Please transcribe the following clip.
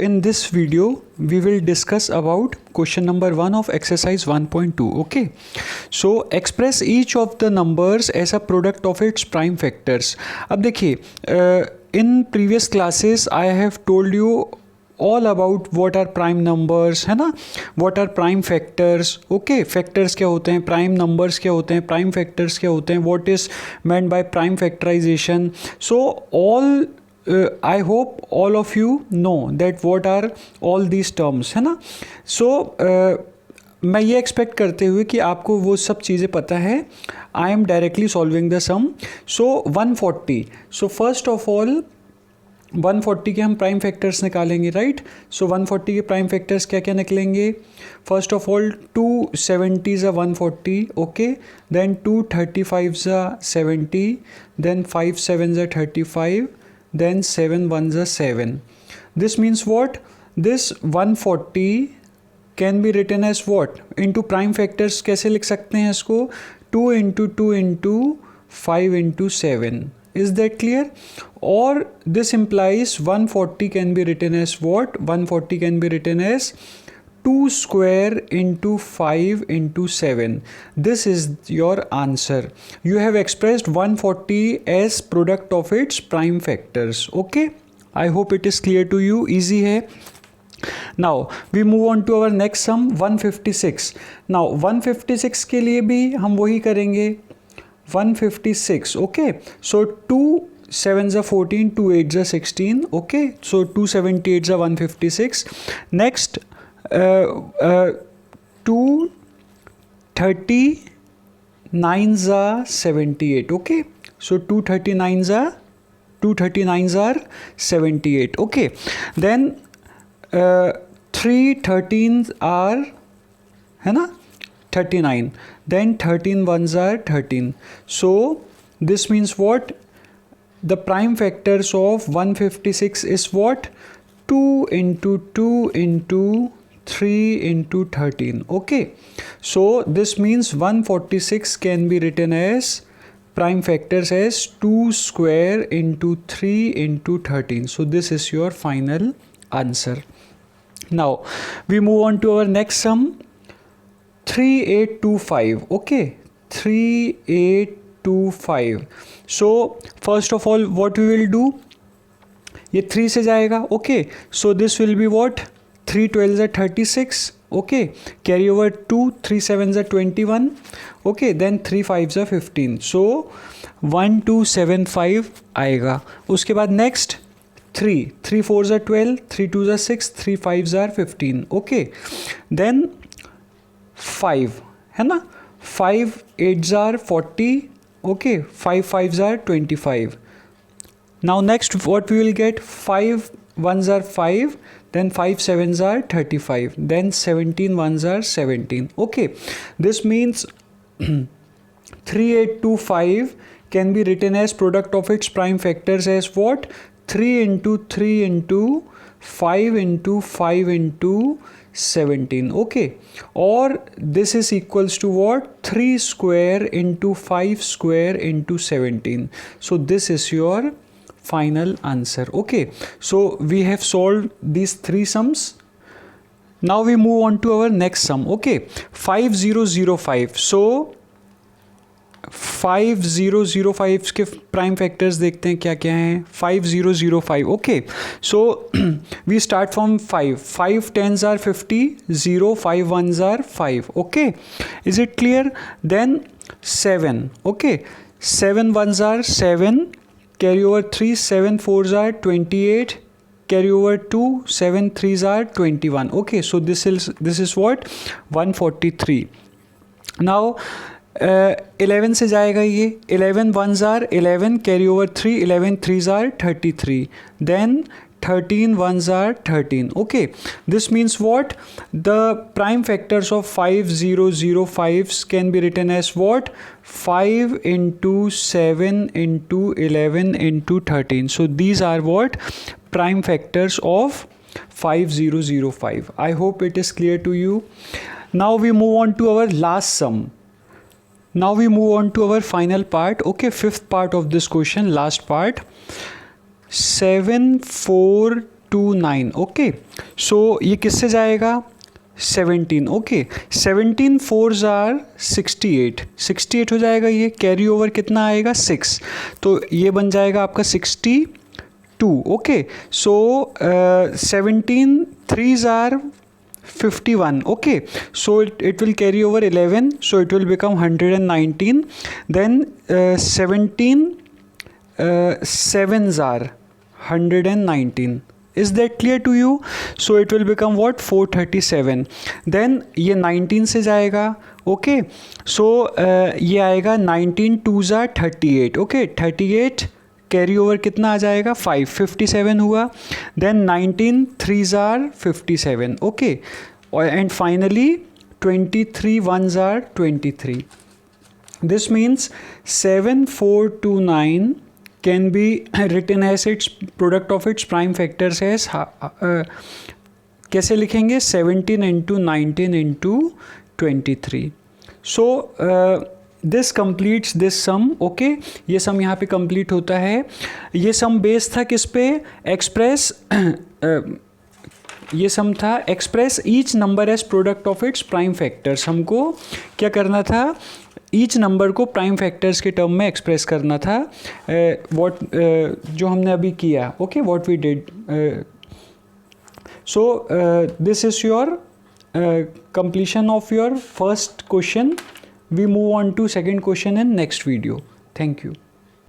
in this video we will discuss about question number 1 of exercise 1.2. okay, so express each of the numbers as a product of its prime factors. अब देखिए in previous classes I have told you all about what are prime numbers, है ना, what are prime factors. okay, factors क्या होते हैं, prime numbers क्या होते हैं, prime factors क्या होते हैं, what is meant by prime factorization. So all I hope all of you know that what are all these terms, है ना. So मैं ये एक्सपेक्ट करते हुए कि आपको वो सब चीज़ें पता है, I am directly solving the sum. So 140. So first of all 140 के हम प्राइम फैक्टर्स निकालेंगे, राइट. सो 140 के प्राइम फैक्टर्स क्या क्या निकलेंगे. फर्स्ट ऑफ ऑल 270 ज़ा 140, ओके, देन 235 ज़ा 70, देन 5 7 ज़ा 35, then 7 1s are 7. This means what? This 140 can be written as what? Into prime factors कैसे लिख सकते हैं इसको? 2 into 2 into 5 into 7. Is that clear? Or this implies 140 can be written as what? 140 can be written as 2 square into 5 into 7. This is your answer. You have expressed 140 as product of its prime factors. Okay, I hope it is clear to you. Easy है. Now we move on to our next sum 156. Now 156 के लिए भी हम वही करेंगे. 156, okay. So 2 7s are 14, 2 8s are 16, okay. So 278s are 156. Next 239s are 78, okay. So 239s are 78, okay. Then 3 13s are, है ना, 39. Then 13 1s are 13. So this means what? The prime factors of 156 is what? 2 into 2 into 3 into 13, okay. So this means 146 can be written as prime factors as 2 square into 3 into 13. So this is your final answer. Now we move on to our next sum 3825, okay. 3825. So first of all what we will do, ये 3 से जाएगा, okay. So this will be what? 3 12s are 36, okay. Carry over 2 3 7s are 21, okay. Then 3 5s are 15. So 1275 आएगा. उसके बाद next 3 3 4s are 12, 3 2s are 6, 3 5s are 15, okay. Then 5, है ना, 5 8s are 40, okay. 5 5s are 25. Now next what we will get? 5 1s are 5, then 5 7s are 35, then 17 1s are 17, okay. This means 3825 can be written as product of its prime factors as what? 3 into 3 into 5 into 5 into 17, okay. Or this is equals to what? 3 square into 5 square into 17. So this is your final answer, okay. So we have solved these 3 sums. Now we move on to our next sum, okay. 5005. So 5005 के prime factors देखते हैं क्या क्या हैं. 5005, okay. So we start from 5 5 10s are 50, 0 5 1s are 5, okay. Is it clear? Then 7, okay. 7 1s are 7, carry over 3 7 4s are 28, carry over 2 7 3s are 21, okay. So this is what? 143. Now 11 से जाएगा ये. 11 1s are 11, carry over 3 11 3s are 33, then 13 1s are 13, okay. This means what? The prime factors of 5005s can be written as what? 5 into 7 into 11 into 13. So these are what? Prime factors of 5005. I hope it is clear to you. Now we move on to our last sum. Now we move on to our final part, okay. Fifth part of this question, last part. 7 4 1.29 okay. सो ये किससे जाएगा 17 okay. 17 4s are 68 हो जाएगा. ये carry over कितना आएगा 6, तो ये बन जाएगा आपका 62 okay. So 17 3s are 51 okay, so it will carry over 11, so it will become 119. Then 17 7s are 119. Is that clear to you? So it will become what 437. Then ये 19 से जाएगा okay. So ये आएगा 19 2s are 38 okay. 38 carry over कितना आ जाएगा 57 हुआ. Then 19 3s are 57 okay. And finally 23 1s are 23. This means 7429 can be written as its product of its prime factors as कैसे लिखेंगे 17 into 19 into 23. So this completes this sum okay. ये sum यहाँ पे complete होता है. ये सम base था किस पे एक्सप्रेस ये सम था express each number as product of its prime factors. हमको क्या करना था ईच नंबर को प्राइम फैक्टर्स के टर्म में एक्सप्रेस करना था. व्हाट जो हमने अभी किया okay what we did. So this is your completion of your first question. We move on to second question in next video. Thank you.